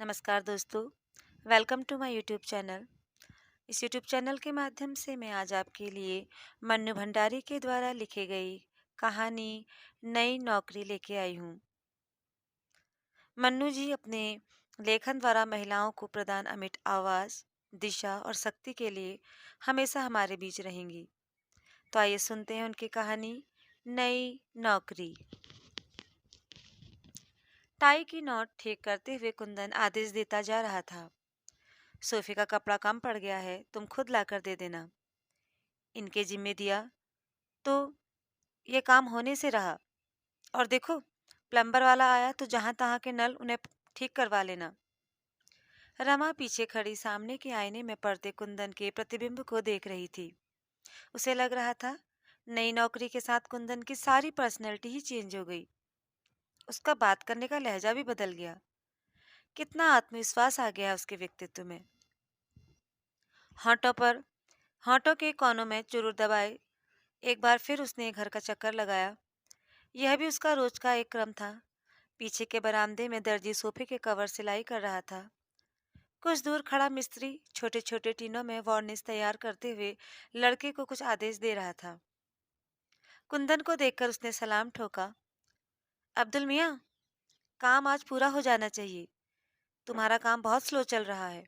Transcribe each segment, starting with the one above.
नमस्कार दोस्तों, welcome to my YouTube channel. इस यूट्यूब चैनल के माध्यम से मैं आज आपके लिए मन्नू भंडारी के द्वारा लिखी गई कहानी नई नौकरी लेके आई हूँ। मन्नू जी अपने लेखन द्वारा महिलाओं को प्रदान अमिट आवाज़, दिशा और शक्ति के लिए हमेशा हमारे बीच रहेंगी। तो आइए सुनते हैं उनकी कहानी नई नौकरी। टाई की नॉट ठीक करते हुए कुंदन आदेश देता जा रहा था। सोफे का कपड़ा कम पड़ गया है, तुम खुद लाकर दे देना। इनके जिम्मे दिया तो ये काम होने से रहा। और देखो, प्लम्बर वाला आया तो जहां तहां के नल उन्हें ठीक करवा लेना। रमा पीछे खड़ी सामने के आईने में पड़ते कुंदन के प्रतिबिंब को देख रही थी। उसे लग रहा था नई नौकरी के साथ कुंदन की सारी पर्सनैलिटी ही चेंज हो गई। उसका बात करने का लहजा भी बदल गया। कितना आत्मविश्वास आ गया उसके व्यक्तित्व में। होंठों पर होंठों के कोनों में चुरुट दबाए एक बार फिर उसने घर का चक्कर लगाया। यह भी उसका रोज का एक क्रम था। पीछे के बरामदे में दर्जी सोफे के कवर सिलाई कर रहा था। कुछ दूर खड़ा मिस्त्री छोटे छोटे टीनों में वार्निश तैयार करते हुए लड़के को कुछ आदेश दे रहा था। कुंदन को देखकर उसने सलाम ठोका। अब्दुल मियाँ, काम आज पूरा हो जाना चाहिए। तुम्हारा काम बहुत स्लो चल रहा है।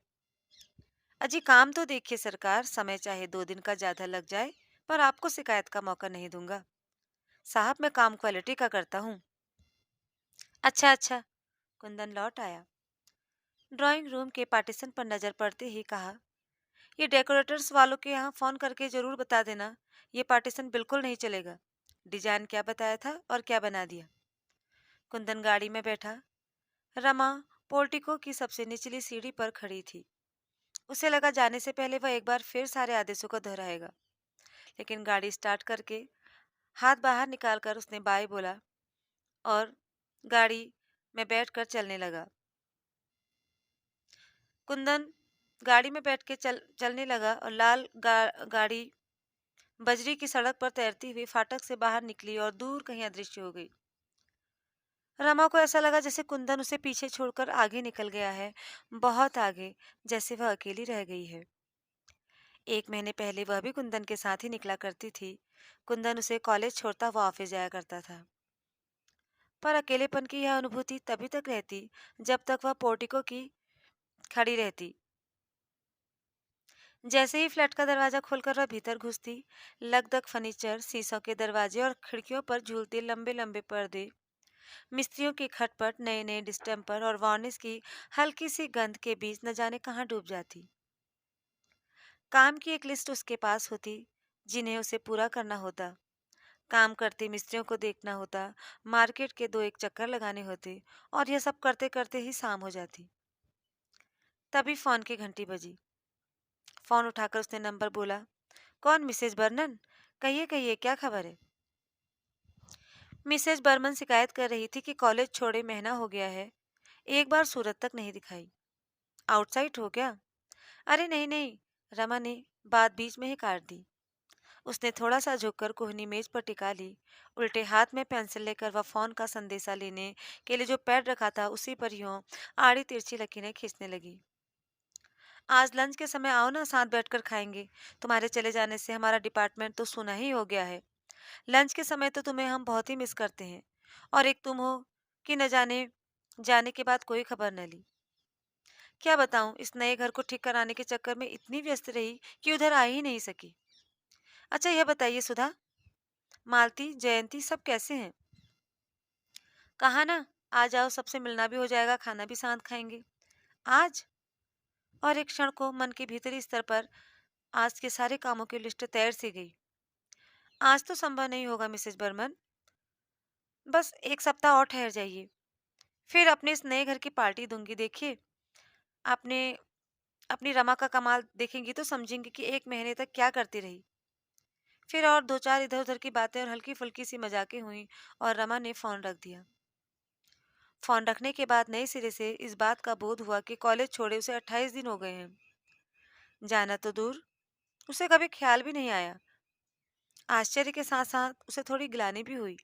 अजी काम तो देखिए सरकार, समय चाहे 2 दिन का ज्यादा लग जाए, पर आपको शिकायत का मौका नहीं दूंगा। साहब मैं काम क्वालिटी का करता हूँ। अच्छा अच्छा, कुंदन लौट आया। ड्राइंग रूम के पार्टीशन पर नजर पड़ते ही कहा, ये डेकोरेटर्स वालों के यहाँ फोन करके जरूर बता देना, ये पार्टीशन बिल्कुल नहीं चलेगा। डिजाइन क्या बताया था और क्या बना दिया। कुंदन गाड़ी में बैठा। रमा पोर्टिको की सबसे निचली सीढ़ी पर खड़ी थी। उसे लगा जाने से पहले वह एक बार फिर सारे आदेशों को दोहराएगा, लेकिन गाड़ी स्टार्ट करके हाथ बाहर निकालकर उसने बाय बोला और गाड़ी में बैठकर चलने लगा। कुंदन गाड़ी में बैठ के चलने लगा और गाड़ी बजरी की सड़क पर तैरती हुई फाटक से बाहर निकली और दूर कहीं अदृश्य हो गई। रमा को ऐसा लगा जैसे कुंदन उसे पीछे छोड़कर आगे निकल गया है, बहुत आगे, जैसे वह अकेली रह गई है। 1 महीने पहले वह भी कुंदन के साथ ही निकला करती थी। कुंदन उसे कॉलेज छोड़ता हुआ ऑफिस जाया करता था। पर अकेलेपन की यह अनुभूति तभी तक रहती जब तक वह पोर्टिको की खड़ी रहती। जैसे ही फ्लैट का दरवाजा खोलकर वह भीतर घुसती, लगदग फर्नीचर, शीशों के दरवाजे और खिड़कियों पर झूलते लंबे लंबे पर्दे, मिस्त्रियों की खटपट, नए नए डिस्टेम्पर और वार्निश की हल्की सी गंध के बीच न जाने कहाँ डूब जाती। काम की एक लिस्ट उसके पास होती जिन्हें उसे पूरा करना होता। काम करते मिस्त्रियों को देखना होता, मार्केट के 2 एक चक्कर लगाने होते और यह सब करते करते ही शाम हो जाती। तभी फोन की घंटी बजी। फोन उठाकर उसने नंबर बोला। कौन? मिसेज बर्नन? कहिए कहिए, क्या खबर है? मिसेज बर्मन शिकायत कर रही थी कि कॉलेज छोड़े महीना हो गया है, एक बार सूरत तक नहीं दिखाई। आउटसाइड हो क्या? अरे नहीं नहीं, रमा ने बात बीच में ही काट दी। उसने थोड़ा सा झुककर कोहनी मेज पर टिका ली। उल्टे हाथ में पेंसिल लेकर वह फोन का संदेशा लेने के लिए जो पैड रखा था उसी पर यूं आड़ी तिरछी लकीरें खींचने लगी। आज लंच के समय आओ ना, साथ बैठकर खाएंगे। तुम्हारे चले जाने से हमारा डिपार्टमेंट तो सुना ही हो गया है। लंच के समय तो तुम्हें हम बहुत ही मिस करते हैं। और एक तुम हो कि न जाने जाने के बाद कोई खबर न ली। क्या बताऊं, इस नए घर को ठीक कराने के चक्कर में इतनी व्यस्त रही कि उधर आ ही नहीं सकी। अच्छा यह बताइए सुधा, मालती, जयंती सब कैसे हैं? कहा ना, आ जाओ, सबसे मिलना भी हो जाएगा, खाना भी साथ खाएंगे। आज? और एक क्षण को मन के भीतरी स्तर पर आज के सारे कामों की लिस्ट तैर सी गई। आज तो संभव नहीं होगा मिसेज बर्मन, बस एक सप्ताह और ठहर जाइए, फिर अपने इस नए घर की पार्टी दूंगी। देखिए, आपने अपनी रमा का कमाल देखेंगी तो समझेंगी कि 1 महीने तक क्या करती रही। फिर और 2 4 इधर उधर की बातें और हल्की फुल्की सी मजाकें हुई और रमा ने फोन रख दिया। फोन रखने के बाद नए सिरे से इस बात का बोध हुआ कि कॉलेज छोड़े उसे 28 दिन हो गए हैं। जाना तो दूर, उसे कभी ख्याल भी नहीं आया। आश्चर्य के साथ साथ उसे थोड़ी गिलानी भी हुई।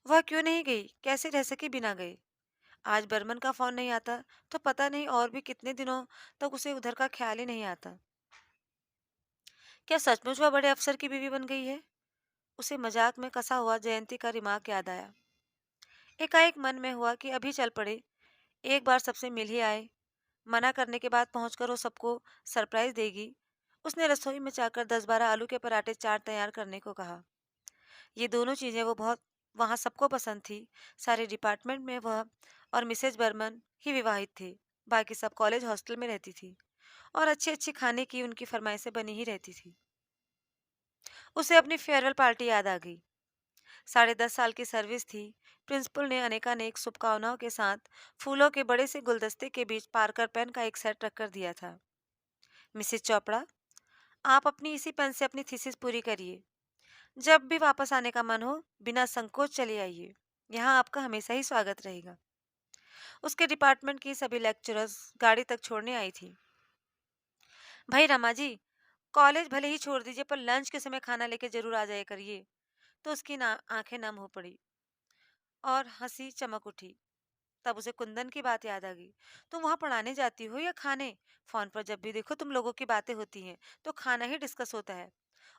वह क्यों नहीं गई, कैसे रह सकी बिना गए। आज बर्मन का फोन नहीं आता तो पता नहीं और भी कितने दिनों तक उसे उधर का ख्याल ही नहीं आता। क्या सचमुच वह बड़े अफसर की बीवी बन गई है? उसे मजाक में कसा हुआ जयंती का रिमार्क याद आया। एकाएक मन में हुआ कि अभी चल पड़े, एक बार सबसे मिल ही आए। मना करने के बाद पहुंचकर वो सबको सरप्राइज देगी। उसने रसोई में जाकर 10-12 आलू के पराठे चाट तैयार करने को कहा। ये दोनों चीजें वो बहुत वहां सबको पसंद थी। सारे डिपार्टमेंट में वह और मिसेज बर्मन ही विवाहित थे। बाकी सब कॉलेज हॉस्टल में रहती थी और अच्छे अच्छे खाने की उनकी फरमाइशें बनी ही रहती थी। उसे अपनी फेयरवेल पार्टी याद आ गई। 10.5 साल की सर्विस थी। प्रिंसिपल ने अनेकानेक शुभकामनाओं के साथ फूलों के बड़े से गुलदस्ते के बीच पार्कर पेन का एक सेट रखकर दिया था। मिसेज चोपड़ा, आप अपनी इसी पेन से अपनी थीसिस पूरी करिए। जब भी वापस आने का मन हो, बिना संकोच चले आइए। यहाँ आपका हमेशा ही स्वागत रहेगा। उसके डिपार्टमेंट की सभी लेक्चरर्स गाड़ी तक छोड़ने आई थी। भाई रमा जी, कॉलेज भले ही छोड़ दीजिए पर लंच के समय खाना लेके जरूर आ जाया करिए। तो उसकी ना आंखें नम हो पड़ी और हंसी चमक उठी। तब उसे कुंदन की बात याद आ गई। तुम वहां पढ़ाने जाती हो या खाने? फोन पर जब भी देखो तुम लोगों की बातें होती हैं तो खाना ही डिस्कस होता है।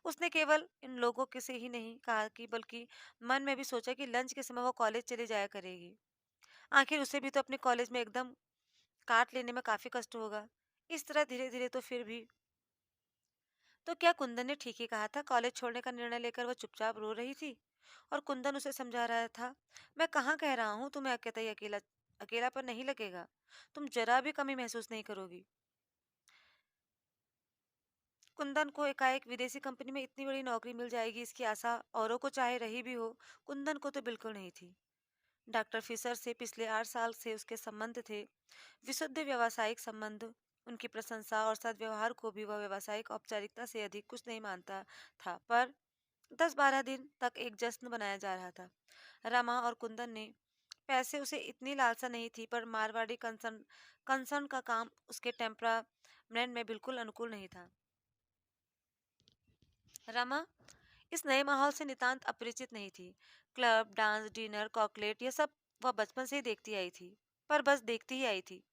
उसने केवल इन लोगों के से ही नहीं कहा कि बल्कि मन में भी सोचा कि लंच के समय वो कॉलेज चली जाया करेगी। आखिर उसे भी तो अपने कॉलेज में एकदम काट लेने में काफी कष्ट होगा। इस तरह धीरे धीरे तो फिर भी। तो क्या कुंदन ने ठीक ही कहा था? कॉलेज छोड़ने का निर्णय लेकर वह चुपचाप रो रही थी और कुंदन उसे समझा रहा था। मैं कहाँ कह रहा हूँ तुम्हें अकेला अकेला अकेलापन नहीं लगेगा। तुम जरा भी कमी महसूस नहीं करोगी। कुंदन को एकाएक विदेशी कंपनी में इतनी बड़ी नौकरी मिल जाएगी इसकी आशा औरों को चाहे रही भी हो, कुंदन को तो बिल्कुल नहीं थी। डॉक्टर फिशर से पिछले 8 साल से उसके संबंध थे, विशुद्ध व्यावसायिक संबंध। उनकी प्रशंसा और सद्व्यवहार को भी वह व्यावसायिक औपचारिकता से अधिक कुछ नहीं मानता था। पर 10-12 दिन तक एक जश्न बनाया जा रहा था। रमा और कुंदन ने पैसे उसे इतनी लालसा नहीं थी, पर मारवाड़ी कंसर्न कंसर्न का काम उसके टेम्परामेंट में बिल्कुल अनुकूल नहीं था। रमा इस नए माहौल से नितांत अपरिचित नहीं थी। क्लब, डांस, डिनर, कॉकलेट, ये सब वह बचपन से ही देखती आई थी। पर बस देखती ही आई थी,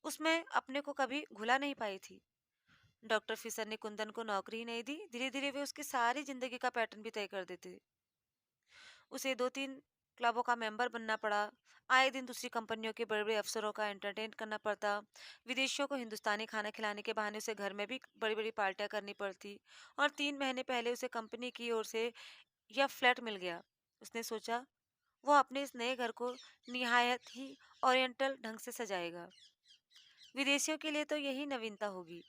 उसमें अपने को कभी घुला नहीं पाई थी। डॉक्टर फिशर ने कुंदन को नौकरी ही नहीं दी। धीरे धीरे वे उसकी सारी जिंदगी का पैटर्न भी तय कर देते। उसे 2-3 क्लबों का मेंबर बनना पड़ा। आए दिन दूसरी कंपनियों के बड़े बड़े अफसरों का एंटरटेन करना पड़ता। विदेशियों को हिंदुस्तानी खाना खिलाने के बहाने उसे घर में भी बड़ी बड़ी पार्टियां करनी पड़ती। और 3 महीने पहले उसे कंपनी की ओर से यह फ्लैट मिल गया। उसने सोचा वो अपने इस नए घर को निहायत ही ओरिएंटल ढंग से सजाएगा। विदेशियों के लिए तो यही नवीनता होगी।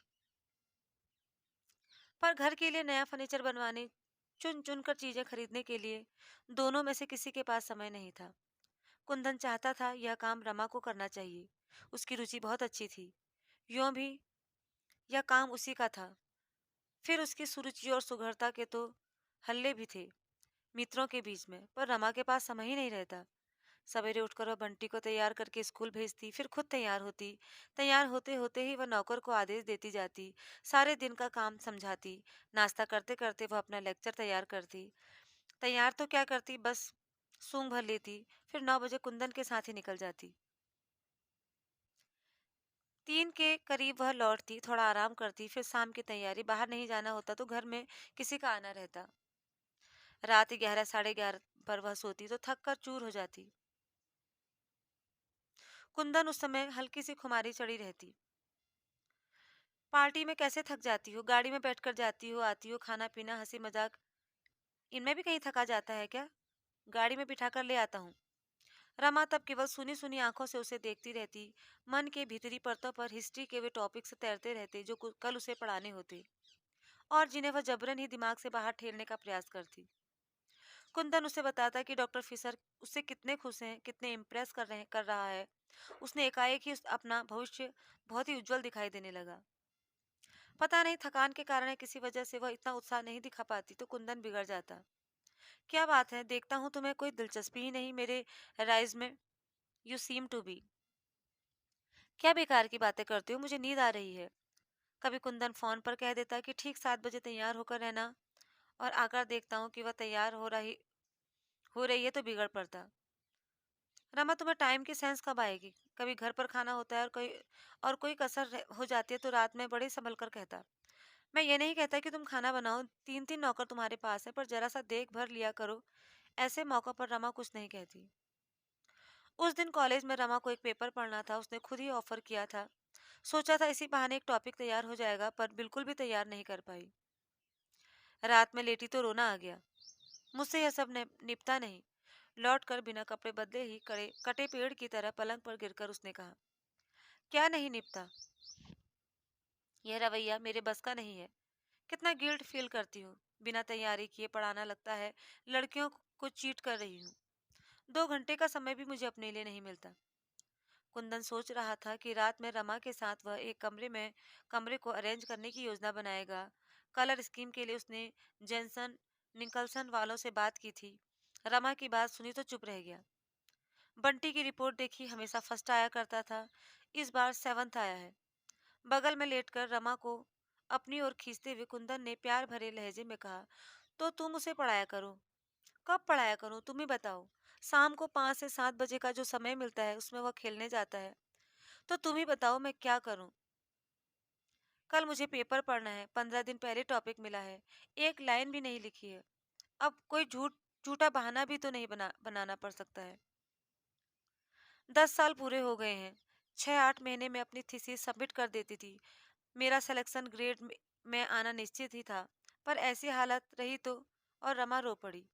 पर घर के लिए नया फर्नीचर बनवाने, चुन चुन कर चीजें खरीदने के लिए दोनों में से किसी के पास समय नहीं था। कुंदन चाहता था यह काम रमा को करना चाहिए। उसकी रुचि बहुत अच्छी थी। यूं भी यह काम उसी का था। फिर उसकी सुरुचि और सुघड़ता के तो हल्ले भी थे मित्रों के बीच में, पर रमा के पास समय ही नहीं रहता। सवेरे उठकर वह बंटी को तैयार करके स्कूल भेजती, फिर खुद तैयार होती। तैयार होते होते ही वह नौकर को आदेश देती जाती, सारे दिन का काम समझाती। नाश्ता करते करते वह अपना लेक्चर तैयार करती। तैयार तो क्या करती, बस सूंघ भर लेती। फिर 9 बजे कुंदन के साथ ही निकल जाती। 3 के करीब वह लौटती, थोड़ा आराम करती, फिर शाम की तैयारी। बाहर नहीं जाना होता तो घर में किसी का आना रहता। रात 11, 11:30 पर वह सोती तो थक कर चूर हो जाती। कुंदन उस समय हल्की सी खुमारी चढ़ी रहती। पार्टी में कैसे थक जाती हो? गाड़ी में बैठकर जाती हो, आती हो, खाना पीना, हंसी मजाक, इनमें भी कहीं थका जाता है क्या? गाड़ी में बिठाकर ले आता हूँ। रमा तब केवल सुनी सुनी आंखों से उसे देखती रहती। मन के भीतरी परतों पर हिस्ट्री के वे टॉपिक्स तैरते रहते जो कल उसे पढ़ाने होते और जिन्हें वह जबरन ही दिमाग से बाहर ठेलने का प्रयास करती। कुंदन उसे बताता कि डॉक्टर फिशर उससे कितने खुश हैं, कितने इम्प्रेस कर रहा है। उसने एकाएक ही अपना भविष्य बहुत ही उज्जवल दिखाई देने लगा। पता नहीं थकान के कारण या किसी वजह से वह इतना उत्साह नहीं दिखा पाती तो कुंदन बिगड़ जाता। क्या बात है, देखता हूँ तुम्हें कोई दिलचस्पी ही नहीं मेरे राइज में। You seem to be. क्या बेकार की बातें करते हो, मुझे नींद आ रही है। कभी कुंदन फोन पर कह देता कि ठीक 7 बजे तैयार होकर रहना, और आकर देखता हूँ कि वह तैयार हो रही है तो बिगड़ पड़ता। रमा, तुम्हें टाइम की सेंस कब आएगी? कभी घर पर खाना होता है और कोई कसर हो जाती है तो रात में बड़े संभल कर कहता, मैं ये नहीं कहता कि तुम खाना बनाओ, 3-3 नौकर तुम्हारे पास है, पर जरा सा देख भर लिया करो। ऐसे मौकों पर रमा कुछ नहीं कहती। उस दिन कॉलेज में रमा को एक पेपर पढ़ना था, उसने खुद ही ऑफर किया था। सोचा था इसी बहाने एक टॉपिक तैयार हो जाएगा, पर बिल्कुल भी तैयार नहीं कर पाई। रात में लेटी तो रोना आ गया। मुझसे यह सब निपटा नहीं। लौट कर बिना कपड़े बदले ही कटे पेड़ की तरह पलंग पर गिरकर उसने कहा, क्या नहीं निपटा? यह रवैया मेरे बस का नहीं है। कितना गिल्ट फील करती हूँ। बिना तैयारी किए पढ़ाना लगता है लड़कियों को चीट कर रही हूँ। 2 घंटे का समय भी मुझे अपने लिए नहीं मिलता। कुंदन सोच रहा था कि रात में रमा के साथ वह एक कमरे को अरेंज करने की योजना बनाएगा। कलर स्कीम के लिए उसने जेंसन निकलसन वालों से बात की थी। रमा की बात सुनी तो चुप रह गया। बंटी की रिपोर्ट देखी, हमेशा फर्स्ट आया करता था, इस बार सेवंथ आया है। बगल में लेटकर रमा को अपनी ओर खींचते हुए कुंदन ने प्यार भरे लहजे में कहा, तो तुम उसे पढ़ाया करो। कब पढ़ाया करूं, तुम ही बताओ। शाम को 5 से 7 बजे का जो समय मिलता है उसमें वह खेलने जाता है। तो तुम ही बताओ मैं क्या करूं। कल मुझे पेपर पढ़ना है, 15 दिन पहले टॉपिक मिला है, एक लाइन भी नहीं लिखी है। अब कोई झूठा बहाना भी तो नहीं बनाना पड़ सकता है। 10 साल पूरे हो गए हैं। 6-8 महीने में अपनी थीसिस सबमिट कर देती थी। मेरा सिलेक्शन ग्रेड में आना निश्चित ही था, पर ऐसी हालत रही तो। और रमा रो पड़ी।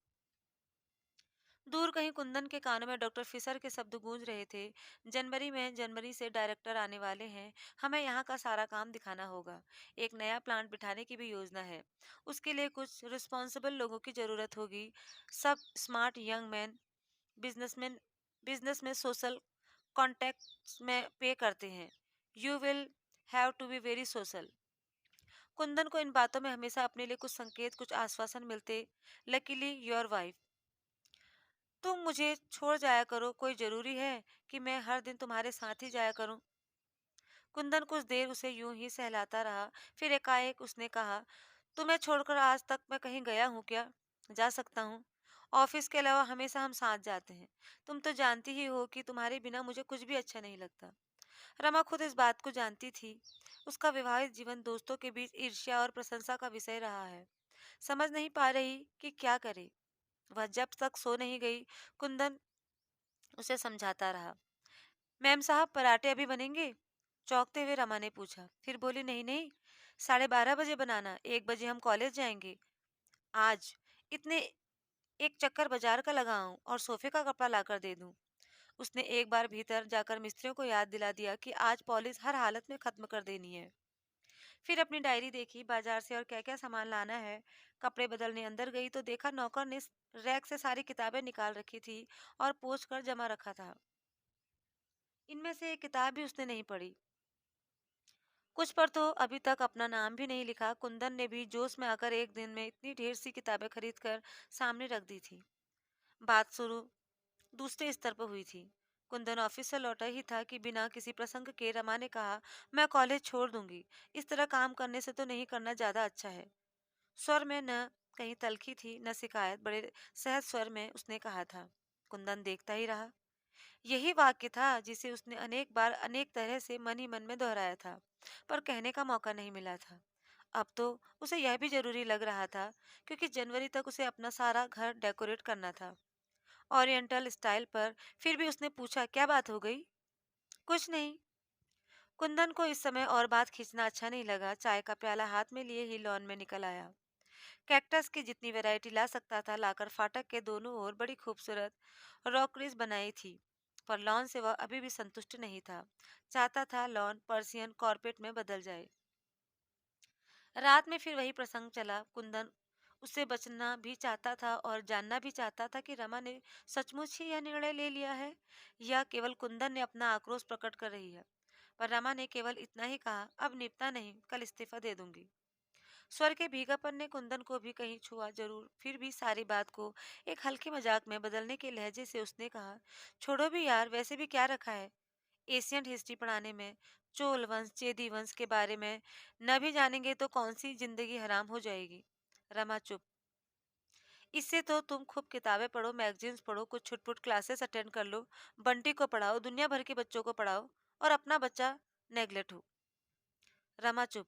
दूर कहीं कुंदन के कानों में डॉक्टर फिशर के शब्द गूंज रहे थे, जनवरी से डायरेक्टर आने वाले हैं, हमें यहाँ का सारा काम दिखाना होगा। एक नया प्लांट बिठाने की भी योजना है। उसके लिए कुछ रिस्पॉन्सिबल लोगों की जरूरत होगी। सब smart young man, businessman, business में सोशल कॉन्टैक्ट्स में पे करते हैं। You will have to be very social. Kundan को इन बातों में हमेशा अपने लिए कुछ संकेत, कुछ आश्वासन मिलते। Luckily your wife. तुम मुझे छोड़ जाया करो, कोई जरूरी है कि मैं हर दिन तुम्हारे साथ ही जाया करूं? कुंदन कुछ देर उसे यूं ही सहलाता रहा, फिर एकाएक उसने कहा, तुम्हें छोड़कर आज तक मैं कहीं गया हूं क्या? जा सकता हूँ। ऑफिस के अलावा हमेशा हम साथ जाते हैं। तुम तो जानती ही हो कि तुम्हारे बिना मुझे कुछ भी अच्छा नहीं लगता। रमा खुद इस बात को जानती थी। उसका विवाहित जीवन दोस्तों के बीच ईर्ष्या और प्रशंसा का विषय रहा है। समझ नहीं पा रही कि क्या करे। वह जब तक सो नहीं गई, कुंदन उसे समझाता रहा। मैम साहब, पराठे अभी बनेंगे? चौंकते हुए रमा ने पूछा, फिर बोली, नहीं नहीं, 12:30 बजे बनाना, 1 बजे हम कॉलेज जाएंगे। आज इतने एक चक्कर बाजार का लगाऊं और सोफे का कपड़ा लाकर दे दूं। उसने एक बार भीतर जाकर मिस्त्रियों को याद दिला दिया कि आज पॉलिश हर हालत में खत्म कर देनी है। फिर अपनी डायरी देखी, बाजार से और क्या क्या सामान लाना है। कपड़े बदलने अंदर गई तो देखा नौकर ने रैक से सारी किताबें निकाल रखी थी और पोंछ कर जमा रखा था। इनमें से एक किताब भी उसने नहीं पढ़ी। कुछ पर तो अभी तक अपना नाम भी नहीं लिखा। कुंदन ने भी जोश में आकर एक दिन में इतनी ढेर सी किताबें खरीद कर सामने रख दी थी। बात शुरू दूसरे स्तर पर हुई थी। कुंदन ऑफिस से लौटा ही था कि बिना किसी प्रसंग के रमा ने कहा, मैं कॉलेज छोड़ दूंगी। इस तरह काम करने से तो नहीं करना ज्यादा अच्छा है। स्वर में न कहीं तलखी थी न शिकायत, बड़े सहज स्वर में उसने कहा था। कुंदन देखता ही रहा। यही वाक्य था जिसे उसने अनेक बार अनेक तरह से मन ही मन में दोहराया था, पर कहने का मौका नहीं मिला था। अब तो उसे यह भी जरूरी लग रहा था, क्योंकि जनवरी तक उसे अपना सारा घर डेकोरेट करना था, ओरिएंटल स्टाइल पर। फिर भी उसने पूछा, क्या बात हो गई? कुछ नहीं। कुंदन को इस समय और बात खींचना अच्छा नहीं लगा। चाय का प्याला हाथ में लिए ही लॉन में निकल आया। कैक्टस की जितनी वैरायटी ला सकता था लाकर फाटक के दोनों ओर बड़ी खूबसूरत रॉकरीज बनाई थी। पर लॉन से वह अभी भी संतुष्ट नहीं था। चाहता था लॉन पर्सियन कॉर्पेट में बदल जाए। रात में फिर वही प्रसंग चला। कुंदन उससे बचना भी चाहता था और जानना भी चाहता था कि रमा ने सचमुच ही यह निर्णय ले लिया है या केवल कुंदन ने अपना आक्रोश प्रकट कर रही है। पर रमा ने केवल इतना ही कहा, अब निपटा नहीं, कल इस्तीफा दे दूंगी। स्वर के भीगापन ने कुंदन को भी कहीं छुआ जरूर। फिर भी सारी बात को एक हल्के मजाक में बदलने के लहजे से उसने कहा, छोड़ो भी यार, वैसे भी क्या रखा है एशियंट हिस्ट्री पढ़ाने में? चोल वंश, चेदी वंश के बारे में न भी जानेंगे तो कौन सी जिंदगी हराम हो जाएगी। रमा चुप। इससे तो तुम खूब किताबें पढ़ो, मैगजीन्स पढ़ो, कुछ छुटपुट क्लासेस अटेंड कर लो, बंटी को पढ़ाओ, दुनिया भर के बच्चों को पढ़ाओ और अपना बच्चा नेग्लेक्ट हो। रमा चुप।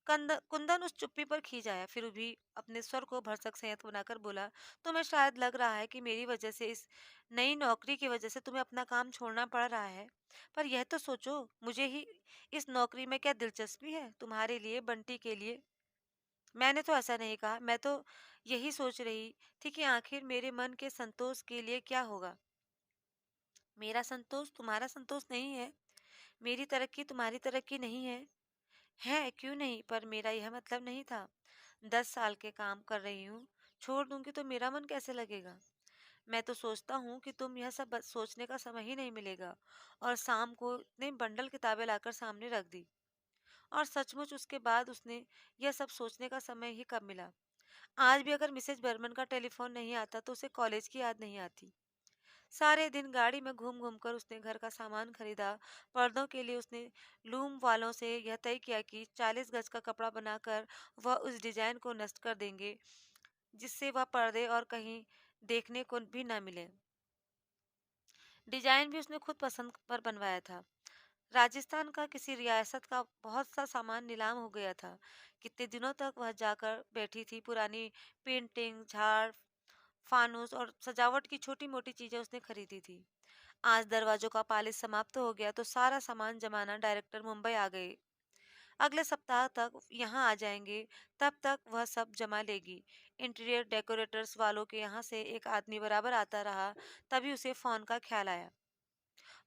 कुंदन उस चुप्पी पर खींच आया, फिर भी अपने स्वर को भरसक संयत बनाकर बोला, तुम्हें शायद लग रहा है कि मेरी वजह से, इस नई नौकरी की वजह से तुम्हें अपना काम छोड़ना पड़ रहा है। पर यह तो सोचो, मुझे ही इस नौकरी में क्या दिलचस्पी है, तुम्हारे लिए, बंटी के लिए। मैंने तो ऐसा नहीं कहा, मैं तो यही सोच रही थी कि आखिर मेरे मन के संतोष के लिए क्या होगा। मेरा संतोष तुम्हारा संतोष नहीं है, मेरी तरक्की तुम्हारी तरक्की नहीं है। है, क्यों नहीं, पर मेरा यह मतलब नहीं था। 10 साल के काम कर रही हूँ, छोड़ दूंगी तो मेरा मन कैसे लगेगा। मैं तो सोचता हूँ कि तुम यह सब सोचने का समय ही नहीं मिलेगा। और शाम को इतने बंडल किताबें लाकर सामने रख दी। और सचमुच उसके बाद उसने यह सब सोचने का समय ही कब मिला। आज भी अगर मिसेज बर्मन का टेलीफोन नहीं आता तो उसे कॉलेज की याद नहीं आती। सारे दिन गाड़ी में घूम घूम कर उसने घर का सामान खरीदा। पर्दों के लिए उसने लूम वालों से यह तय किया कि 40 गज का कपड़ा बनाकर वह उस डिजाइन को नष्ट कर देंगे, जिससे वह पर्दे और कहीं देखने को भी न मिले। डिजाइन भी उसने खुद पसंद पर बनवाया था। राजस्थान का किसी रियासत का बहुत सा सामान नीलाम हो गया था। कितने दिनों तक वह जाकर बैठी थी। पुरानी पेंटिंग, झाड़, फानूस और सजावट की छोटी मोटी चीजें उसने खरीदी थी। आज दरवाजों का पालिश समाप्त हो गया तो सारा सामान जमाना डायरेक्टर मुंबई आ गए। अगले सप्ताह तक यहाँ आ जाएंगे। तब तक वह सब जमा लेगी। इंटीरियर डेकोरेटर्स वालों के यहाँ से एक आदमी बराबर आता रहा। तभी उसे फोन का ख्याल आया।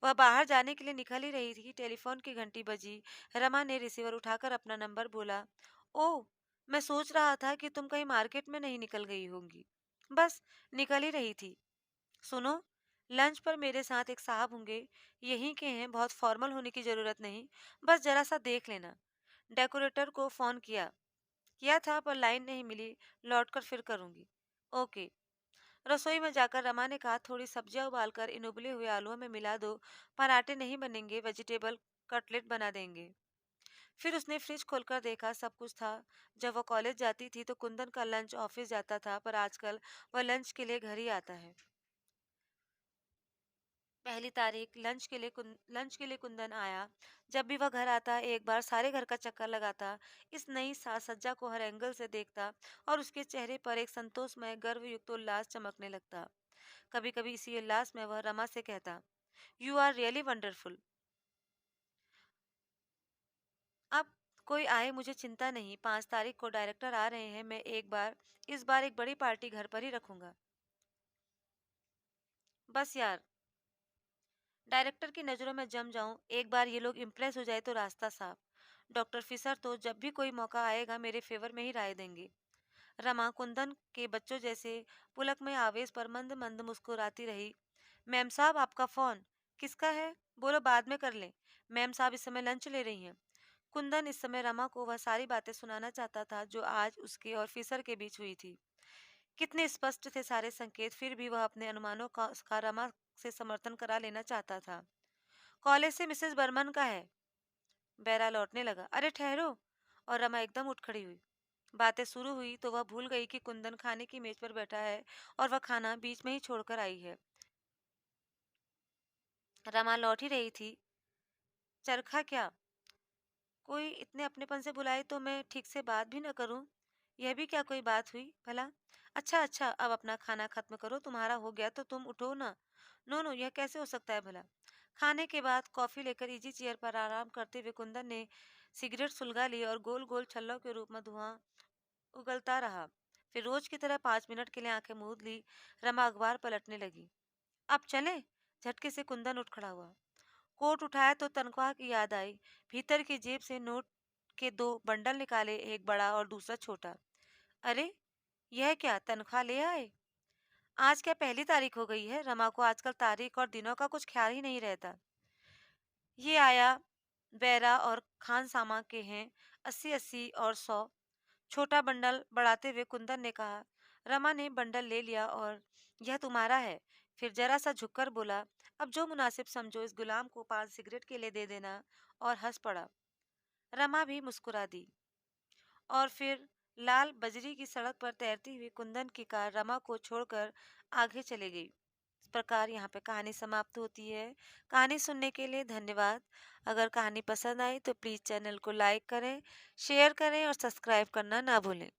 वह बाहर जाने के लिए निकल ही रही थी, टेलीफोन की घंटी बजी। रमा ने रिसीवर उठाकर अपना नंबर बोला। ओह, मैं सोच रहा था कि तुम कहीं मार्केट में नहीं निकल गई होंगी। बस निकल ही रही थी। सुनो, लंच पर मेरे साथ एक साहब होंगे, यहीं के हैं, बहुत फॉर्मल होने की जरूरत नहीं, बस जरा सा देख लेना। डेकोरेटर को फोन किया किया था पर लाइन नहीं मिली, लौटकर फिर करूंगी। ओके। रसोई में जाकर रमा ने कहा, थोड़ी सब्जियां उबालकर इन उबले हुए आलूओं में मिला दो, पराठे नहीं बनेंगे, वेजिटेबल कटलेट बना देंगे। फिर उसने फ्रिज खोलकर देखा, सब कुछ था। जब वह कॉलेज जाती थी तो कुंदन का लंच ऑफिस जाता था, पर आजकल वह लंच के लिए घर ही आता है। 1 तारीख लंच के लिए कुंदन आया। जब भी वह घर आता एक बार सारे घर का चक्कर लगाता, इस नई साज सज्जा को हर एंगल से देखता और उसके चेहरे पर एक संतोषमय गर्वयुक्त उल्लास चमकने लगता। कभी कभी इसी उल्लास में वह रमा से कहता, यू आर रियली वंडरफुल। अब कोई आए मुझे चिंता नहीं, 5 तारीख को डायरेक्टर आ रहे हैं, मैं इस बार एक बड़ी पार्टी घर पर ही रखूंगा। बस यार, डायरेक्टर की नज़रों में जम जाऊं, एक बार ये लोग इम्प्रेस हो जाए तो रास्ता साफ। डॉक्टर फिसर तो जब भी कोई मौका आएगा मेरे फेवर में ही राय देंगे। रमा कुंदन के बच्चों जैसे पुलक में आवेश पर मंद मंद मुस्कुराती रही। मैम साहब, आपका फोन किसका है? बोलो, बाद में कर लें। मैम साहब इस समय लंच ले रही हैं। कुंदन इस समय रमा को वह सारी बातें सुनाना चाहता था जो आज उसके और फिसर के बीच हुई थी। कितने स्पष्ट थे सारे संकेत, फिर भी वह अपने अनुमानों का रमा से समर्थन करा लेना चाहता था। कॉलेज से मिसेस बर्मन का है। बेरा लौटने लगा। अरे ठहरो। और रमा एकदम उठ खड़ी हुई। बातें शुरू हुई तो वह भूल गई कि कुंदन खाने की मेज पर बैठा है और वह खाना बीच में ही छोड़कर आई है। रमा लौट ही रही थी। चरखा क्या? कोई इतने अपनेपन से बुलाए तो मैं ठीक से बात भी न करूं? यह भी क्या कोई बात हुई भला? अच्छा अच्छा, अब अपना खाना खत्म करो, तुम्हारा हो गया तो तुम उठो ना। नो नो, यह कैसे हो सकता है भला? खाने के बाद कॉफी लेकर इजी चेयर पर आराम करते हुए कुंदन ने सिगरेट सुलगा ली और गोल गोल छल्लों के रूप में धुआं उगलता रहा। फिर रोज की तरह 5 मिनट के लिए आंखें मूंद ली। रमा अखबार पलटने लगी। अब चले? झटके से कुंदन उठ खड़ा हुआ। कोट उठाया तो तनख्वाह की याद आई। भीतर की जेब से नोट के 2 बंडल निकाले, एक बड़ा और दूसरा छोटा। अरे, यह क्या, तनख्वाह ले आए? आज क्या 1 तारीख हो गई है? रमा को आजकल तारीख और दिनों का कुछ ख्याल ही नहीं रहता। ये आया बैरा और खान सामा के हैं, 80 80 और 100। छोटा बंडल बढ़ाते हुए कुंदन ने कहा। रमा ने बंडल ले लिया और यह तुम्हारा है। फिर जरा सा झुककर बोला, अब जो मुनासिब समझो, इस गुलाम को 5 सिगरेट के लिए दे देना। और हंस पड़ा। रमा भी मुस्कुरा दी। और फिर लाल बजरी की सड़क पर तैरती हुई कुंदन की कार रमा को छोड़कर आगे चली गई। इस प्रकार यहाँ पे कहानी समाप्त होती है। कहानी सुनने के लिए धन्यवाद। अगर कहानी पसंद आई तो प्लीज़ चैनल को लाइक करें, शेयर करें और सब्सक्राइब करना ना भूलें।